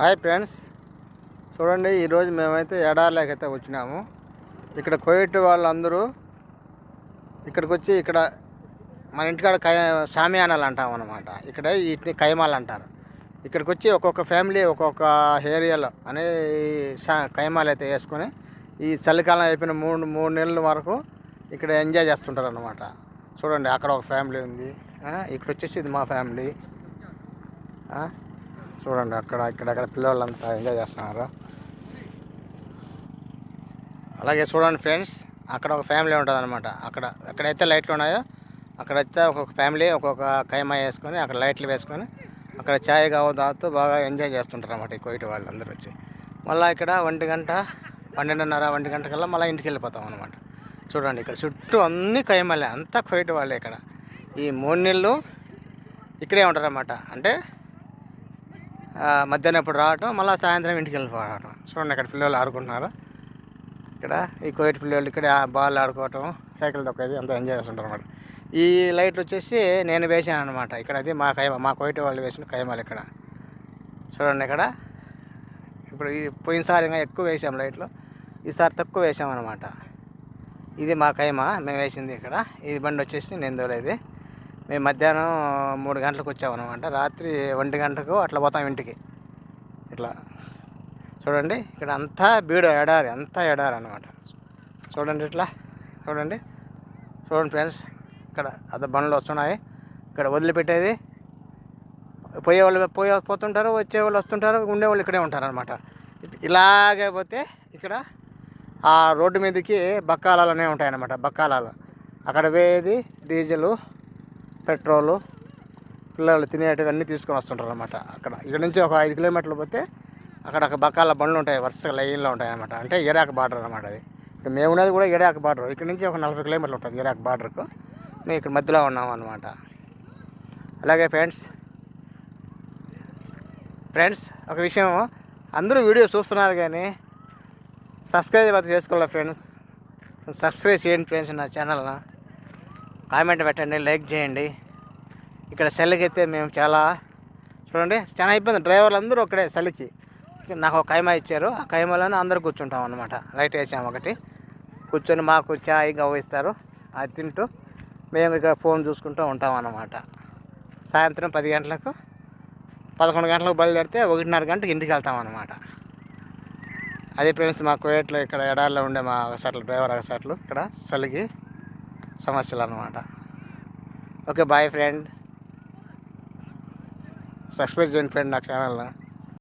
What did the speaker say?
Hi friends, చూడండి ఈరోజు మేమైతే ఎడార్లోకి అయితే వచ్చినాము. ఇక్కడ కోయట్ వాళ్ళందరూ ఇక్కడికి వచ్చి ఇక్కడ మన ఇంటికాడ షామియానాలు అంటాం అన్నమాట. ఇక్కడ వీటిని కైమాలు అంటారు. ఇక్కడికి వచ్చి ఒక్కొక్క ఫ్యామిలీ ఒక్కొక్క ఏరియాలో అనే కైమాలు అయితే వేసుకొని ఈ చలికాలం అయిపోయిన మూడు నెలల వరకు ఇక్కడ ఎంజాయ్ చేస్తుంటారు అన్నమాట. చూడండి అక్కడ ఒక ఫ్యామిలీ ఉంది, ఇక్కడ వచ్చేసి ఇది మా ఫ్యామిలీ. చూడండి ఇక్కడక్కడ పిల్లలంతా ఎంజాయ్ చేస్తున్నారు. అలాగే చూడండి ఫ్రెండ్స్, అక్కడ ఒక ఫ్యామిలీ ఉంటుంది అనమాట. ఎక్కడైతే లైట్లు ఉన్నాయో అక్కడైతే ఒక్కొక్క ఫ్యామిలీ ఒక్కొక్క కైమా వేసుకొని అక్కడ లైట్లు వేసుకొని అక్కడ ఛాయ్ తాగుతూ బాగా ఎంజాయ్ చేస్తుంటారు అన్నమాట. ఈ కోయిట వాళ్ళు అందరూ వచ్చి మళ్ళీ ఇక్కడ 1 గంట 12:30 గంటకల్లా మళ్ళీ ఇంటికి వెళ్ళిపోతాం అనమాట. చూడండి ఇక్కడ చుట్టూ అన్ని కైమాలే, అంతా కోయిట వాళ్ళే. ఇక్కడ ఈ 3 నెలలు ఇక్కడే ఉంటారు అన్నమాట. అంటే మధ్యాహ్నం ఎప్పుడు రావటం, మళ్ళీ సాయంత్రం ఇంటికి వెళ్ళిపోవడం. చూడండి ఇక్కడ పిల్లలు ఆడుకుంటున్నారు. ఇక్కడ ఈ కోయిట్ పిల్లలు ఇక్కడ బాల్ ఆడుకోవటం, సైకిల్ తొక్కేది అంతా ఎంజాయ్ చేస్తుంటారు అన్నమాట. ఈ లైట్లు వచ్చేసి నేను వేసాను అనమాట. ఇక్కడ అది మా కోయిట్ వాళ్ళు వేసిన కైమాలు. ఇక్కడ చూడండి ఇక్కడ ఇప్పుడు పోయినసారి ఇంకా ఎక్కువ వేసాం లైట్లు, ఈసారి తక్కువ వేసామన్నమాట. ఇది మా కైమా మేము వేసింది. ఇక్కడ ఈ బండి వచ్చేసి నేను తోలేది. మేము మధ్యాహ్నం 3 గంటలకు వచ్చామన్నమాట. రాత్రి 1 గంటకు అట్లా పోతాం ఇంటికి. ఇట్లా చూడండి ఇక్కడ అంతా ఎడారి, అంతా ఎడారి అనమాట. చూడండి ఇట్లా చూడండి ఫ్రెండ్స్, ఇక్కడ అదే బండ్లు వస్తున్నాయి. ఇక్కడ వదిలిపెట్టేది పోయేవాళ్ళు పోతుంటారు, వచ్చేవాళ్ళు వస్తుంటారు, ఉండేవాళ్ళు ఇక్కడే ఉంటారు అనమాట. ఇలాగే పోతే ఇక్కడ ఆ రోడ్డు మీదకి బక్కాలాలు అనేవి ఉంటాయన్నమాట. బక్కాలాలు అక్కడ వేది డీజిలు, పెట్రోలు, పిల్లలు తినేటివి అన్నీ తీసుకొని వస్తుంటారు అనమాట. ఇక్కడ నుంచి ఒక 5 కిలోమీటర్లు పోతే అక్కడ బకాల బండ్లు ఉంటాయి, వరుసగా లైన్లో ఉంటాయి అనమాట. అంటే ఇరాక్ బార్డర్ అనమాట. అది ఇప్పుడు మేము ఉన్నది కూడా ఇరాక్ బార్డర్. ఇక్కడ నుంచి ఒక 40 కిలోమీటర్లు ఉంటుంది ఇరాక్ బార్డర్కు. మేము ఇక్కడ మధ్యలో ఉన్నాం అనమాట. అలాగే ఫ్రెండ్స్ ఒక విషయం, అందరూ వీడియో చూస్తున్నారు కానీ సబ్స్క్రైబ్ అయితే చేసుకోవాలి ఫ్రెండ్స్. సబ్స్క్రైబ్ చేయండి ఫ్రెండ్స్ నా ఛానల్ని. కామెంట్ పెట్టండి, లైక్ చేయండి. ఇక్కడ చలికి అయితే మేము చూడండి చాలా ఇబ్బంది. డ్రైవర్లు అందరూ ఒకడే చలికి. నాకు ఒక కైమా ఇచ్చారు, ఆ కైమాలోనే అందరూ కూర్చుంటాం అనమాట. లైట్ వేసాము ఒకటి, కూర్చొని మాకు చాయ్ గవ్వ ఇస్తారు, అది తింటూ మేము ఇక ఫోన్ చూసుకుంటూ ఉంటాం అన్నమాట. సాయంత్రం 10 గంటలకు 11 గంటలకు బయలుదేరితే 1:30 గంటకి ఇంటికి వెళ్తాం అన్నమాట. అది ఫ్రెండ్స్ మా కోయట్లో ఇక్కడ ఎడారిలో ఉండే మా ఒకసార్లు డ్రైవర్ ఒకసార్లు ఇక్కడ చలికి సమస్యలు అన్నమాట. ఓకే బాయ్ ఫ్రెండ్, సబ్స్క్రైబ్ చేయండి ఫ్రెండ్ నా ఛానల్ని.